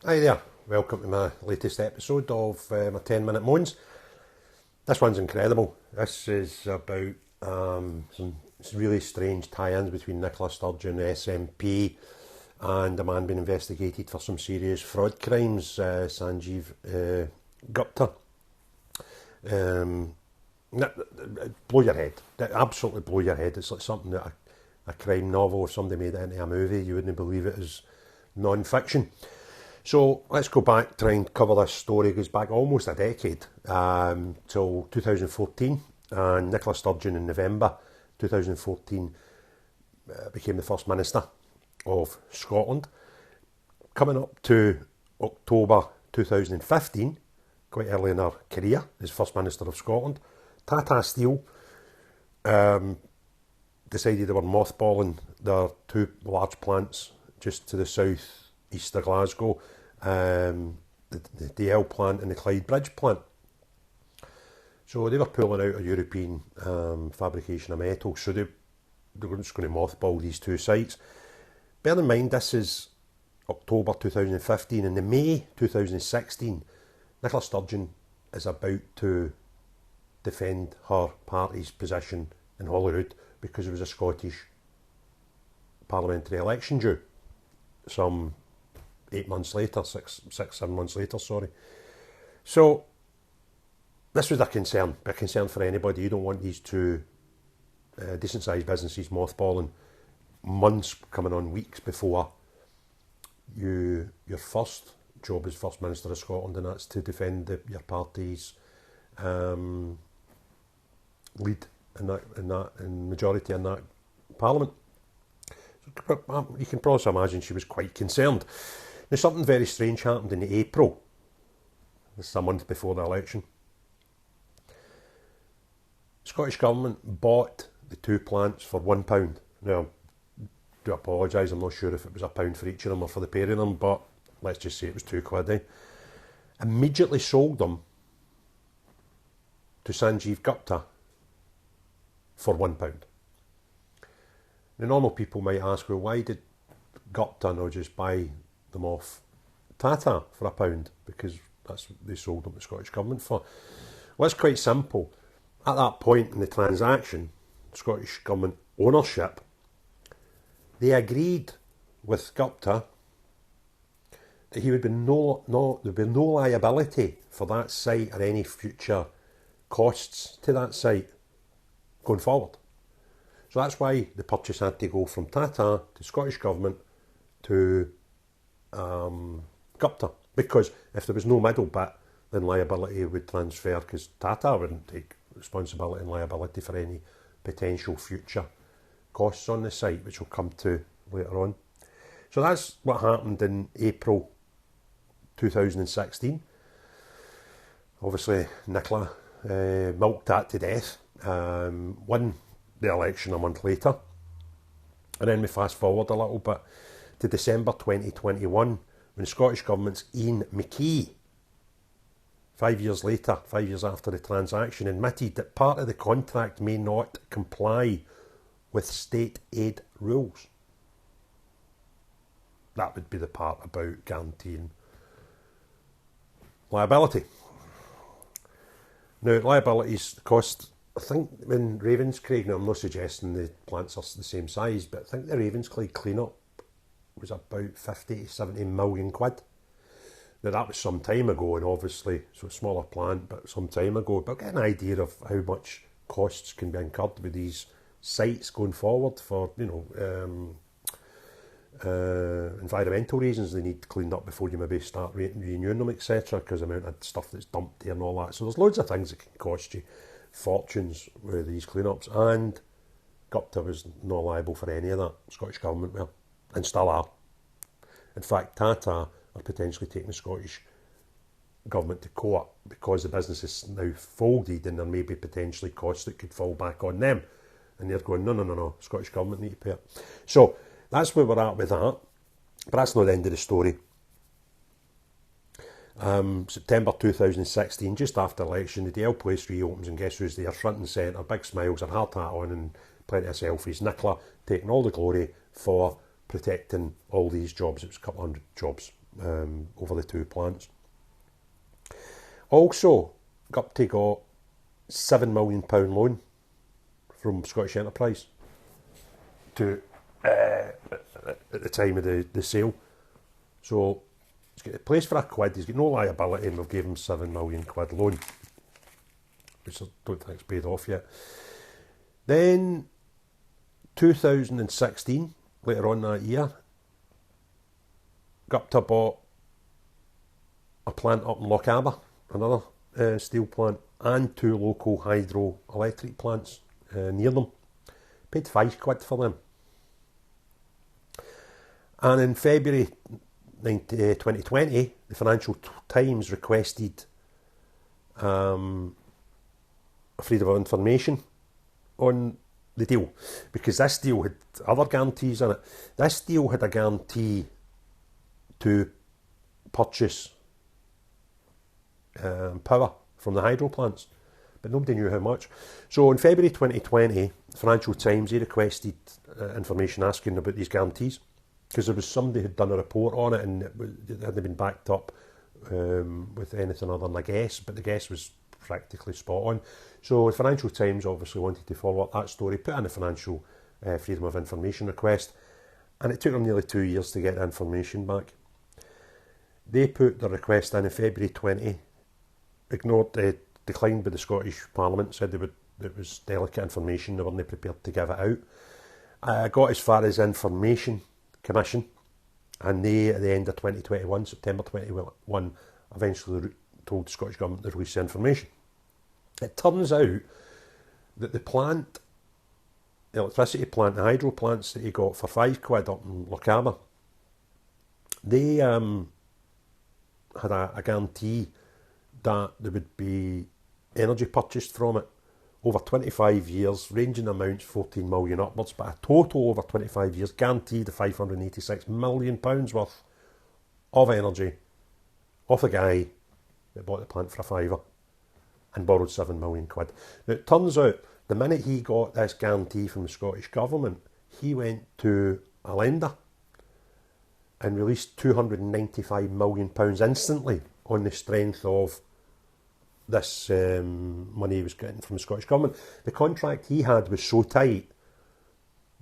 Hi there, welcome to my latest episode of my 10-minute moans. This one's incredible. This is about some really strange tie-ins between Nicola Sturgeon, SNP, and a man being investigated for some serious fraud crimes, Sanjeev Gupta. Blow your head. Absolutely blow your head. It's like something that a crime novel, if somebody made it into a movie, you wouldn't believe it as non-fiction. So let's go back, try and cover this story. It goes back almost a decade, till 2014, and Nicola Sturgeon in November 2014 became the First Minister of Scotland. Coming up to October 2015, quite early in her career as First Minister of Scotland, Tata Steel decided they were mothballing their two large plants just to the south east of Glasgow, the DL plant and the Clyde Bridge plant. So they were pulling out of European fabrication of metal, so they were just going to mothball these two sites. Bear in mind, this is October 2015, and in May 2016, Nicola Sturgeon is about to defend her party's position in Holyrood because there was a Scottish parliamentary election due some 8 months later, 7 months later, sorry. So this was a concern for anybody. You don't want these two decent sized businesses mothballing months, coming on weeks before your first job as First Minister of Scotland, and that's to defend your party's lead in majority in that parliament. So you can probably imagine she was quite concerned. Now, something very strange happened in April. This is a month before the election. The Scottish Government bought the two plants for £1. Now, I do apologise, I'm not sure if it was £1 for each of them or for the pair of them, but let's just say it was £2. Immediately sold them to Sanjeev Gupta for £1. The normal people might ask, well, why did Gupta not just buy them off Tata for £1? Because that's what they sold them to the Scottish Government for. Well, it's quite simple. At that point in the transaction, Scottish Government ownership, they agreed with Gupta that there'd be no liability for that site or any future costs to that site going forward. So that's why the purchase had to go from Tata to Scottish Government to Gupta, because if there was no middle bit, then liability would transfer, because Tata wouldn't take responsibility and liability for any potential future costs on the site, which we'll come to later on. So that's what happened in April 2016. Obviously, Nicola milked that to death, won the election a month later, and then we fast forward a little bit to December 2021, when the Scottish Government's Ian McKee, 5 years later, 5 years after the transaction, admitted that part of the contract may not comply with state aid rules. That would be the part about guaranteeing liability. Now, liabilities cost, I think in Ravenscraig, now I'm not suggesting the plants are the same size, but I think the Ravenscraig clean-up was about 50 to 70 million quid. Now, that was some time ago, and obviously, so a smaller plant, but some time ago. But get an idea of how much costs can be incurred with these sites going forward for, environmental reasons. They need cleaned up before you maybe start renewing them, etc., because the amount of stuff that's dumped there and all that. So there's loads of things that can cost you fortunes with these clean-ups, and Gupta was not liable for any of that. Scottish Government were, and still are. In fact, Tata are potentially taking the Scottish Government to court because the business is now folded, and there may be potentially costs that could fall back on them. And they're going, no, Scottish Government need to pay it. So that's where we're at with that. But that's not the end of the story. September 2016, just after election, the DL place reopens, and guess who's there? Front and centre, big smiles, a hard hat on, and plenty of selfies. Nicola taking all the glory for protecting all these jobs. It was a couple hundred jobs over the two plants. Also, Gupta got £7 million loan from Scottish Enterprise to at the time of the sale. So he's got a place for £1, he's got no liability, and we've given him £7 million loan, which I don't think is paid off yet. Then 2016, later on that year, Gupta bought a plant up in Lochaber, another steel plant, and two local hydroelectric plants near them. Paid £5 for them. And in February 2020, the Financial Times requested freedom of information on the deal, because this deal had other guarantees in it. This deal had a guarantee to purchase power from the hydro plants, but nobody knew how much. So in February 2020, the Financial Times, they requested information asking about these guarantees, because there was somebody who'd done a report on it, and it hadn't been backed up with anything other than a guess, but the guess was practically spot on. So the Financial Times obviously wanted to follow up that story, put in a financial freedom of information request, and it took them nearly 2 years to get the information back. They put the request in February 20, declined by the Scottish Parliament, said it was delicate information, they weren't prepared to give it out. Got as far as Information Commission, and they, at the end of 2021, September 21, eventually told the Scottish Government to release the information. It turns out that the plant, the electricity plant, the hydro plants that he got for £5 up in Lochaber, they had a guarantee that there would be energy purchased from it over 25 years, ranging amounts 14 million upwards, but a total over 25 years guaranteed of £586 million worth of energy off a guy that bought the plant for £5 and borrowed £7 million. Now it turns out, the minute he got this guarantee from the Scottish Government, he went to a lender and released £295 million instantly on the strength of this money he was getting from the Scottish Government. The contract he had was so tight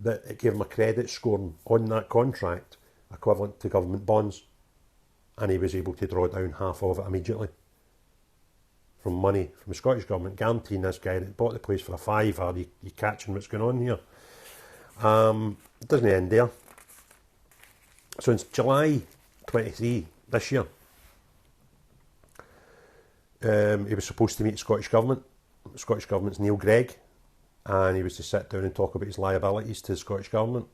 that it gave him a credit score on that contract equivalent to government bonds, and he was able to draw down half of it immediately from money from the Scottish Government, guaranteeing this guy that bought the place for £5. You catching what's going on here? It doesn't end there. So in July 23 this year, he was supposed to meet the Scottish Government. The Scottish Government's Neil Gregg, and he was to sit down and talk about his liabilities to the Scottish Government.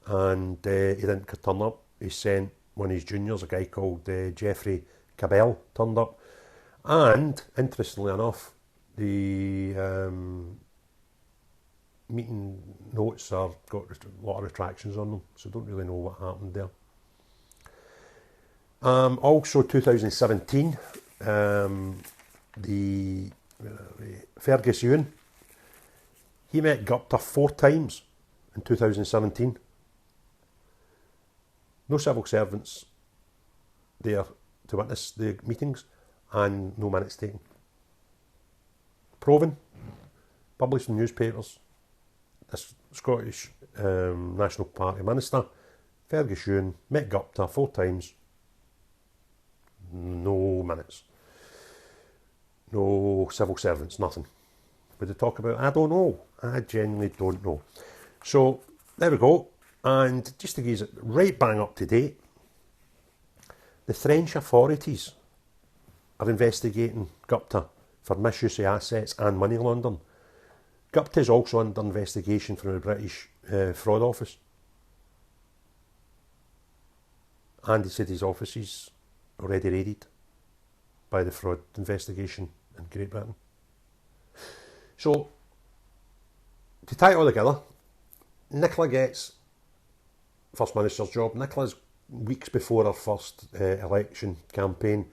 And he didn't turn up. He sent one of his juniors, a guy called Geoffrey Cabell, turned up. And interestingly enough, the meeting notes got a lot of retractions on them, so don't really know what happened there. Also 2017, the Fergus Ewan, he met Gupta 4 times in 2017. No civil servants there to witness the meetings, and no minutes taken. Proven, published in newspapers, this Scottish National Party minister, Fergus Ewan, met Gupta 4 times, no minutes, no civil servants, nothing. Would they talk about it? I don't know. I genuinely don't know. So there we go. And just to get it right bang up to date, the French authorities are investigating Gupta for misuse of assets and money laundering. Gupta is also under investigation from the British Fraud Office. And he said his office is already raided by the fraud investigation in Great Britain. So, to tie it all together, Nicola gets First Minister's job. Nicola's weeks before her first election campaign,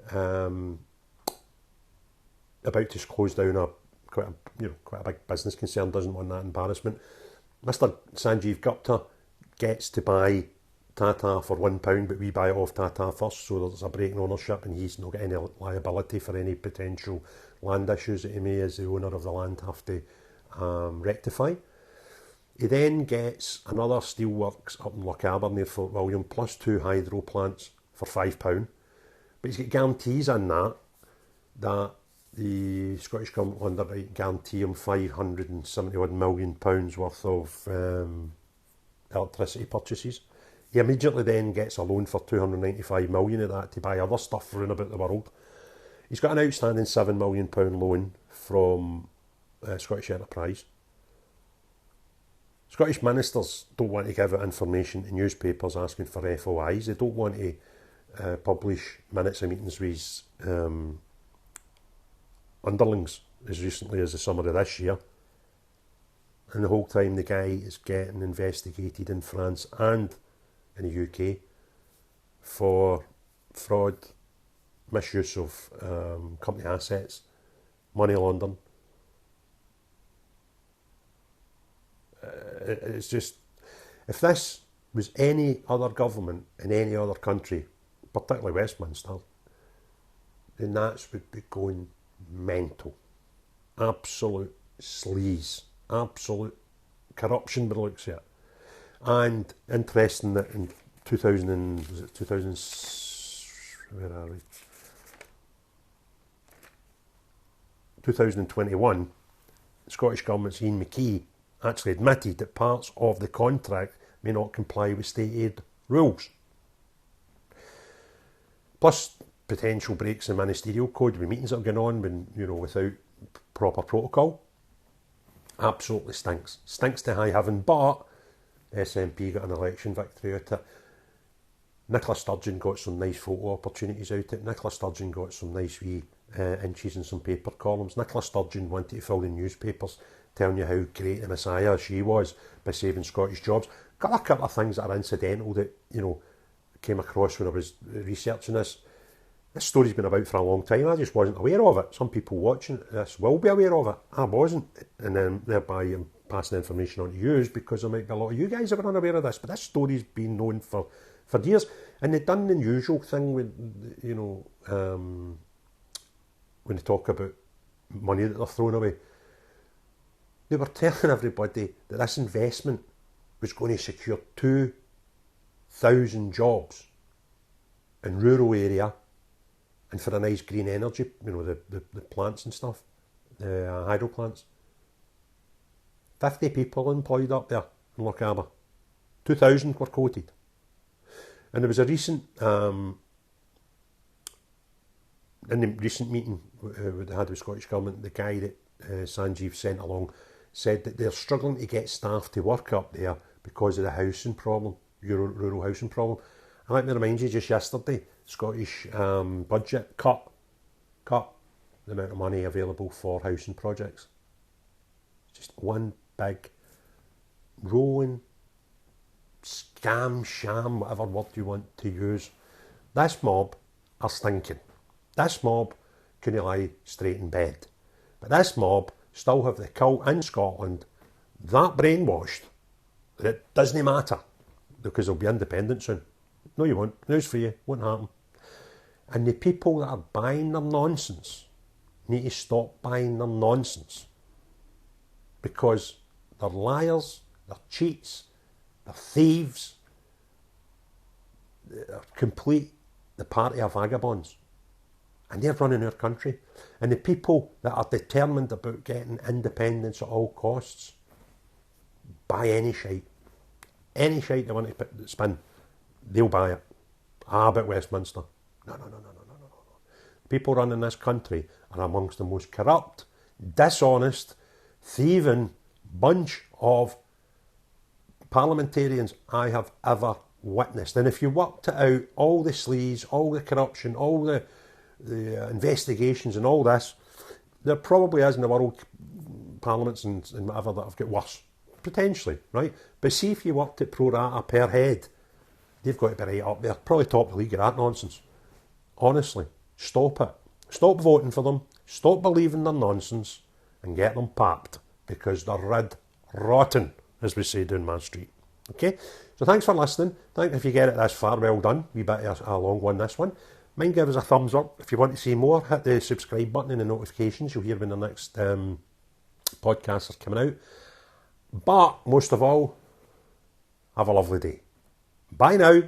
about to close down quite a big business concern, doesn't want that embarrassment. Mr. Sanjeev Gupta gets to buy Tata for £1, but we buy it off Tata first, so there's a break in ownership, and he's not got any liability for any potential land issues that he may, as the owner of the land, have to rectify. He then gets another steelworks up in Lochaber near Fort William, plus 2 hydro plants for £5. But he's got guarantees on that the Scottish Government will underwrite guarantee him £571 million worth of electricity purchases. He immediately then gets a loan for £295 million of that to buy other stuff round about the world. He's got an outstanding £7 million loan from Scottish Enterprise. Scottish ministers don't want to give out information to newspapers asking for FOIs. They don't want to publish minutes of meetings with his underlings as recently as the summer of this year. And the whole time the guy is getting investigated in France and in the UK for fraud, misuse of company assets, money laundering. It's just, if this was any other government in any other country, particularly Westminster, then that would be going mental. Absolute sleaze, absolute corruption by the looks of it. And interesting that in 2021, the Scottish Government's Ian McKee actually admitted that parts of the contract may not comply with state aid rules. Plus potential breaks in ministerial code with meetings that are going on when, without proper protocol. Absolutely stinks. Stinks to high heaven, but SNP got an election victory out of it. Nicola Sturgeon got some nice photo opportunities out of it. Nicola Sturgeon got some nice wee inches in some paper columns. Nicola Sturgeon wanted to fill the newspapers telling you how great a messiah she was by saving Scottish jobs. Got a couple of things that are incidental that, came across when I was researching this. This story's been about for a long time. I just wasn't aware of it. Some people watching this will be aware of it. I wasn't. And then thereby I'm passing information on to you because there might be a lot of you guys that were unaware of this. But this story's been known for years. And they've done the usual thing with, when they talk about money that they're throwing away. They were telling everybody that this investment was going to secure 2,000 jobs in rural area and for a nice green energy, the plants and stuff, the hydro plants. 50 people employed up there in Lochaber. 2,000 were quoted. And there was a recent, in the recent meeting they had with Scottish Government, the guy that Sanjeev sent along said that they're struggling to get staff to work up there because of the housing problem, rural housing problem. And let me remind you, just yesterday, Scottish budget cut the amount of money available for housing projects. Just one big rolling scam, sham, whatever word you want to use. This mob are stinking. This mob couldn't lie straight in bed. But this mob still have the cult in Scotland that brainwashed that it doesn't matter because they'll be independent soon. No, you won't. News for you. Won't happen. And the people that are buying their nonsense need to stop buying their nonsense because they're liars, they're cheats, they're thieves, they're the party of vagabonds. And they're running our country. And the people that are determined about getting independence at all costs buy any shite. Any shite they want to spin, they'll buy it. But Westminster. No. People running this country are amongst the most corrupt, dishonest, thieving bunch of parliamentarians I have ever witnessed. And if you worked it out, all the sleaze, all the corruption, all the investigations and all this, there probably is in the world parliaments and whatever that have got worse. Potentially, right? But see if you worked it pro rata per head, they've got to be right up there. Probably top of the league of that nonsense. Honestly, stop it. Stop voting for them. Stop believing their nonsense and get them papped because they're red rotten, as we say down my street. Okay, so thanks for listening. Thank if you get it this far, well done. Wee bit of a long one, this one. Mind give us a thumbs up. If you want to see more, hit the subscribe button and the notifications. You'll hear when the next podcast is coming out. But most of all, have a lovely day. Bye now.